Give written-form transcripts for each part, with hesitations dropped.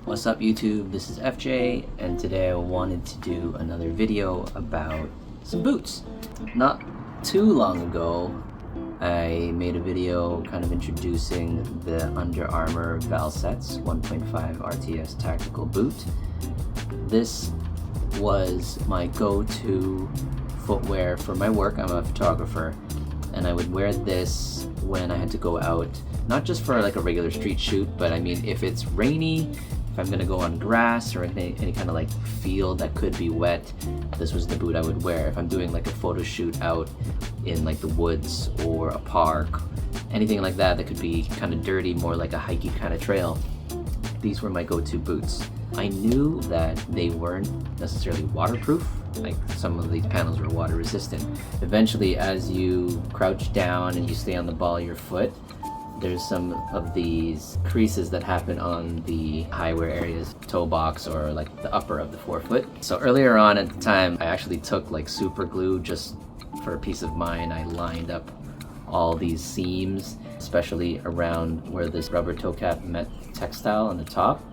What's up YouTube, this is FJ, and today I wanted to do another video about some boots. Not too long ago, I made a video kind of introducing the Under Armour Valsetz 1.5 RTS tactical boot. This was my go-to footwear for my work. I'm a photographer, and I would wear this when I had to go out, not just for like a regular street shoot, but I mean if it's rainy, if I'm gonna go on grass or any kind of like field that could be wet, this was the boot I would wear. If I'm doing like a photo shoot out in like the woods or a park, anything like that that could be kind of dirty, more like a hikey kind of trail, these were my go-to boots. I knew that they weren't necessarily waterproof, like some of these panels were water resistant. Eventually, as you crouch down and you stay on the ball of your foot, there's some of these creases that happen on the high wear areas, toe box or like the upper of the forefoot. So earlier on at the time, I actually took like super glue just for peace of mind. I lined up all these seams, especially around where this rubber toe cap met textile on the top,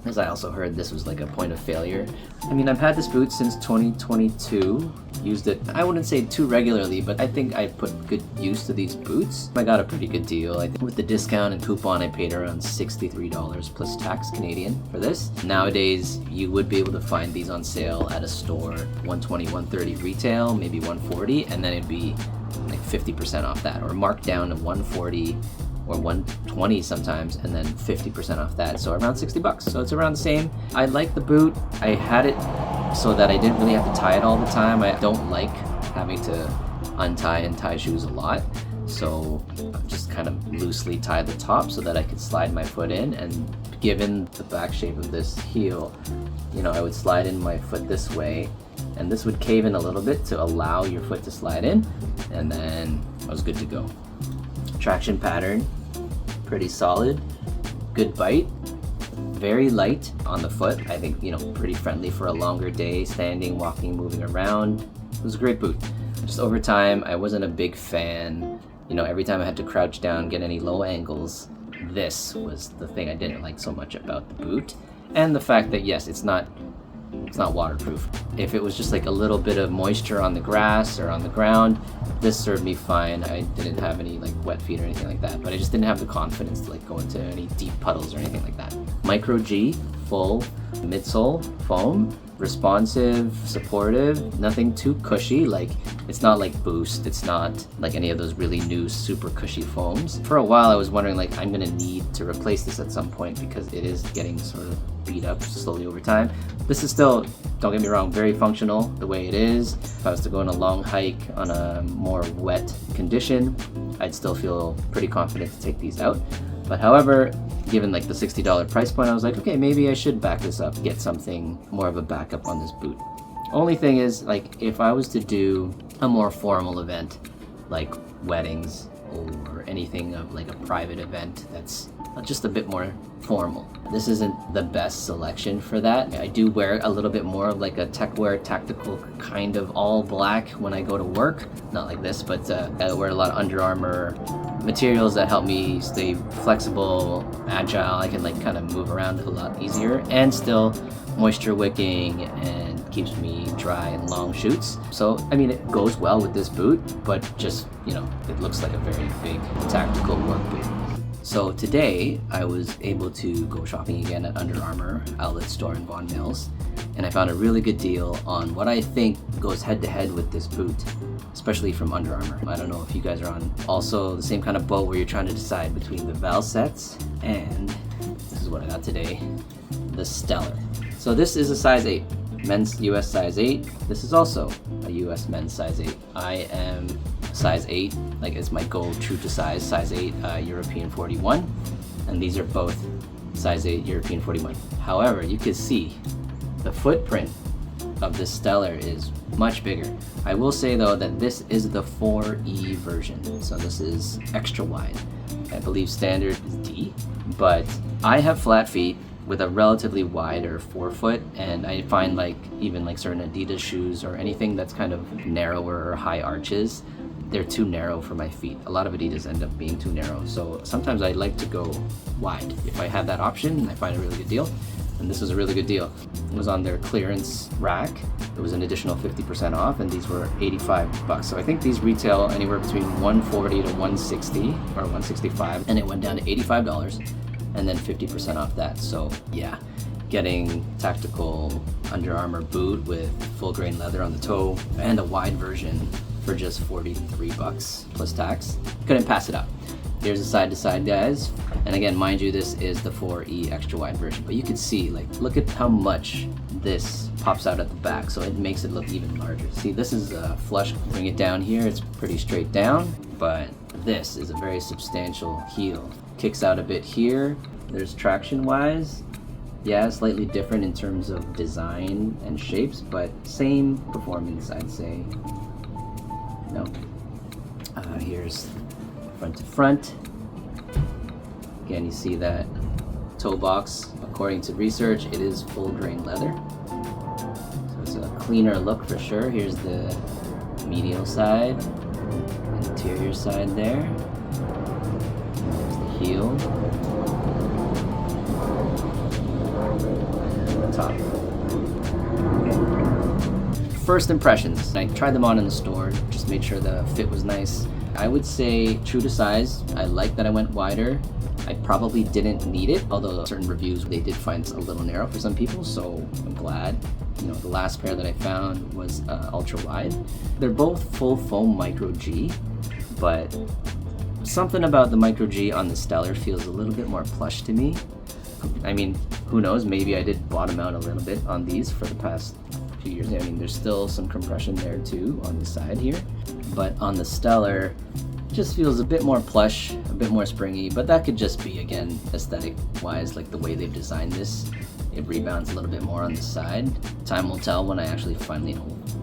as I also heard this was like a point of failure. I mean, I've had this boot since 2022, used it, I wouldn't say too regularly, but I think I put good use to these boots. I got a pretty good deal. I think with the discount and coupon, I paid around $63 plus tax Canadian for this. Nowadays, you would be able to find these on sale at a store, $120, $130 retail, maybe $140, and then it'd be like 50% off that, or marked down to $140 or $120 sometimes, and then 50% off that, so around $60. So it's around the same. I like the boot. I had it so that I didn't really have to tie it all the time. I don't like having to untie and tie shoes a lot, so I've just kind of loosely tied the top so that I could slide my foot in. And given the back shape of this heel, you know, I would slide in my foot this way, and this would cave in a little bit to allow your foot to slide in, and then I was good to go. Traction pattern, pretty solid, good bite, very light on the foot. I think, you know, pretty friendly for a longer day, standing, walking, moving around. It was a great boot. Just over time, I wasn't a big fan. You know, every time I had to crouch down, get any low angles, this was the thing I didn't like so much about the boot. And the fact that, yes, it's not waterproof. If it was just like a little bit of moisture on the grass or on the ground, this served me fine. I didn't have any like wet feet or anything like that, but I just didn't have the confidence to like go into any deep puddles or anything like that. Micro G, full midsole foam, responsive, supportive, nothing too cushy. Like, it's not like Boost, it's not like any of those really new super cushy foams. For a while I was wondering, like, I'm gonna need to replace this at some point because it is getting sort of beat up slowly over time. This is still, don't get me wrong, very functional the way it is. If I was to go on a long hike on a more wet condition, I'd still feel pretty confident to take these out. But however, given like the $60 price point, I was like, okay, maybe I should back this up, get something more of a backup on this boot. Only thing is, like, if I was to do a more formal event, like weddings or anything of like a private event that's just a bit more formal, this isn't the best selection for that. I do wear a little bit more of like a tech wear, tactical kind of all black when I go to work. Not like this, but I wear a lot of Under Armour materials that help me stay flexible, agile. I can like kind of move around a lot easier, and still moisture wicking and keeps me dry in long shoots. So I mean, it goes well with this boot, but just, you know, it looks like a very big tactical work boot. So today I was able to go shopping again at Under Armour outlet store in Vaughan Mills, and I found a really good deal on what I think goes head to head with this boot, especially from Under Armour. I don't know if you guys are on also the same kind of boat where you're trying to decide between the Valsetz and, this is what I got today, the Stellar. So this is a size 8, men's US size 8. This is also a US men's size 8. I am size 8, like it's my goal, true to size 8, European 41, and these are both size 8 European 41. However, you can see the footprint of this Stellar is much bigger. I will say though that this is the 4E version, so this is extra wide. I believe standard is D, but I have flat feet with a relatively wider forefoot, and I find like even like certain Adidas shoes or anything that's kind of narrower or high arches, they're too narrow for my feet. A lot of Adidas end up being too narrow, so sometimes I like to go wide. If I have that option, I find a really good deal. and this was a really good deal. It was on their clearance rack. It was an additional 50% off, and these were 85 bucks. So I think these retail anywhere between 140 to 160 or 165, and it went down to $85 and then 50% off that. So yeah, getting tactical Under Armour boot with full grain leather on the toe and a wide version for just 43 bucks plus tax. Couldn't pass it up. Here's the side to side, guys. And again, mind you, this is the 4E extra wide version, but you can see, like, look at how much this pops out at the back, so it makes it look even larger. See, this is flush. Bring it down here, it's pretty straight down, but this is a very substantial heel. Kicks out a bit here. There's traction wise. Yeah, slightly different in terms of design and shapes, but same performance, I'd say. No. Here's front to front. Again, you see that toe box. According to research, it is full grain leather. So it's a cleaner look for sure. Here's the medial side, interior side there. There's the heel. And the top. First impressions. I tried them on in the store, just made sure the fit was nice. I would say true to size. I like that I went wider. I probably didn't need it, although certain reviews, they did find it a little narrow for some people, so I'm glad. You know, the last pair that I found was ultra wide. They're both full foam micro G, but something about the micro G on the Stellar feels a little bit more plush to me. I mean, who knows, maybe I did bottom out a little bit on these for the past few years. I mean, there's still some compression there too on the side here, but on the Stellar, it just feels a bit more plush, a bit more springy, but that could just be, again, aesthetic wise, like the way they've designed this. It rebounds a little bit more on the side. Time will tell when I actually finally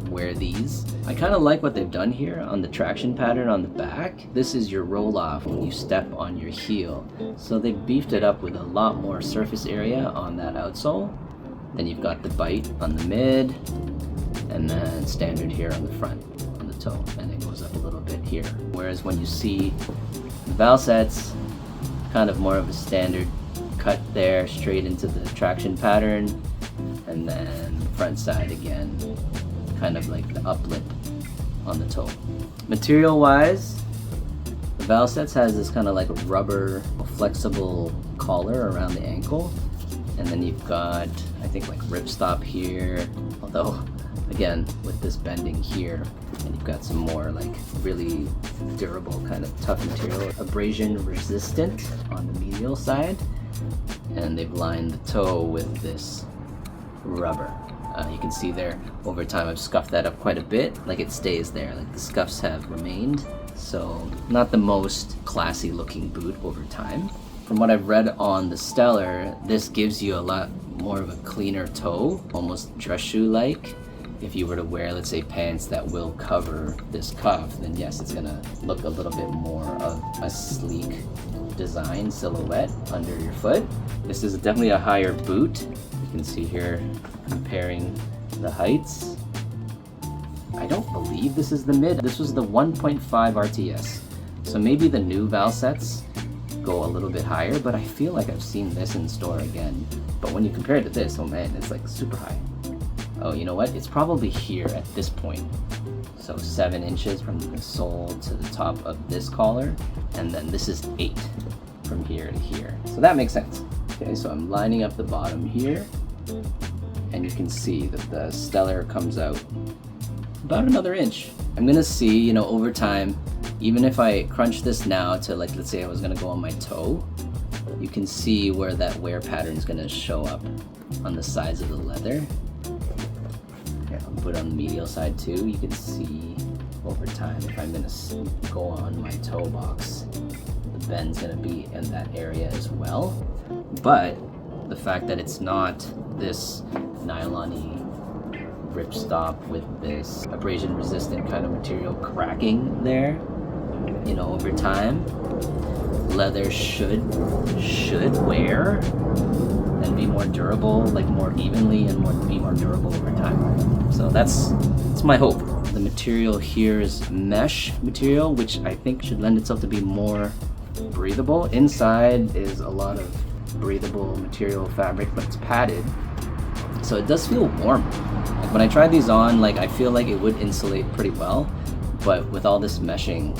wear these. I kind of like what they've done here on the traction pattern on the back. This is your roll off when you step on your heel. So they beefed it up with a lot more surface area on that outsole. Then you've got the bite on the mid, and then standard here on the front, on the toe, and it goes up a little bit here. Whereas when you see the Valsetz, kind of more of a standard cut there, straight into the traction pattern, and then front side again, kind of like the uplip on the toe. Material wise, the Valsetz has this kind of like a rubber, flexible collar around the ankle. And then you've got, I think, like ripstop here, although again with this bending here, and you've got some more like really durable kind of tough material, abrasion resistant on the medial side, and they've lined the toe with this rubber. You can see there over time I've scuffed that up quite a bit, like it stays there, like the scuffs have remained, so not the most classy looking boot over time. From what I've read on the Stellar, this gives you a lot more of a cleaner toe, almost dress shoe-like. If you were to wear, let's say, pants that will cover this cuff, then yes, it's gonna look a little bit more of a sleek design silhouette under your foot. This is definitely a higher boot. You can see here, comparing the heights. I don't believe this is the mid. This was the 1.5 RTS. So maybe the new Valsetz go a little bit higher, but I feel like I've seen this in store again. But when you compare it to this, oh man, it's like super high. Oh, you know what? It's probably here at this point. So 7 inches from the sole to the top of this collar, and then this is 8 from here to here. So that makes sense. Okay, so I'm lining up the bottom here, and you can see that the Stellar comes out about another inch. I'm gonna see, you know, over time, even if I crunch this now to, like, let's say I was gonna go on my toe, you can see where that wear pattern is gonna show up on the sides of the leather. Here, I'll put it on the medial side too. You can see over time if I'm gonna go on my toe box, the bend's gonna be in that area as well. But the fact that it's not this nylon-y ripstop with this abrasion resistant kind of material cracking there, you know, over time, leather should wear and be more durable, like more evenly, and be more durable over time. So that's my hope. The material here is mesh material, which I think should lend itself to be more breathable. Inside is a lot of breathable material fabric, but it's padded, so it does feel warm. Like when I tried these on, like I feel like it would insulate pretty well, but with all this meshing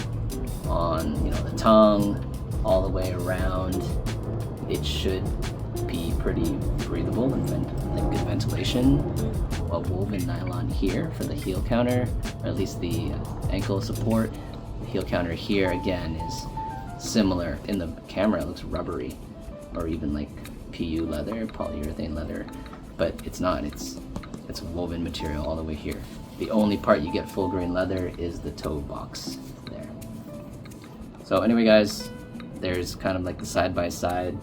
on, you know, the tongue all the way around, it should be pretty breathable and like good ventilation. A woven nylon here for the heel counter, or at least the ankle support. The heel counter here again is similar. In the camera it looks rubbery, or even like PU leather, polyurethane leather, but it's not. It's woven material all the way here. The only part you get full grain leather is the toe box there. So anyway guys, there's kind of like the side by side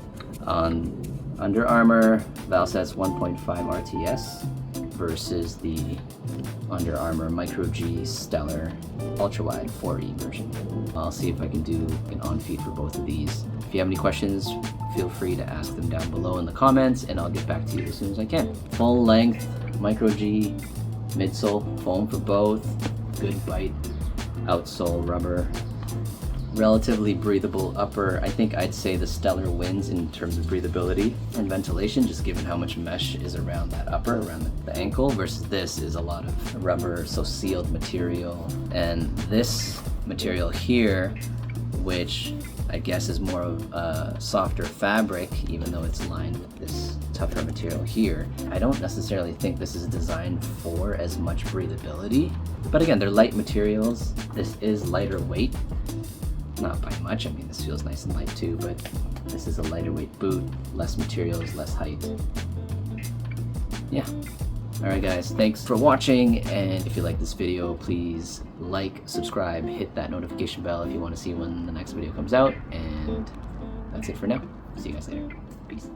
on Under Armour Valsetz 1.5 RTS versus the Under Armour Micro G Stellar Ultra Wide 4E version. I'll see if I can do an on feed for both of these. If you have any questions, feel free to ask them down below in the comments, and I'll get back to you as soon as I can. Full length Micro G midsole foam for both. Good bite outsole rubber. Relatively breathable upper. I think I'd say the Stellar wins in terms of breathability and ventilation, just given how much mesh is around that upper, around the ankle, versus this is a lot of rubber, so sealed material. And this material here, which I guess is more of a softer fabric, even though it's lined with this tougher material here, I don't necessarily think this is designed for as much breathability. But again, they're light materials. This is lighter weight. Not by much. I mean, this feels nice and light too, but this is a lighter weight boot, less materials, less height. Yeah. Alright guys, thanks for watching, and if you like this video, please like, subscribe, hit that notification bell if you want to see when the next video comes out, and that's it for now. See you guys later. Peace.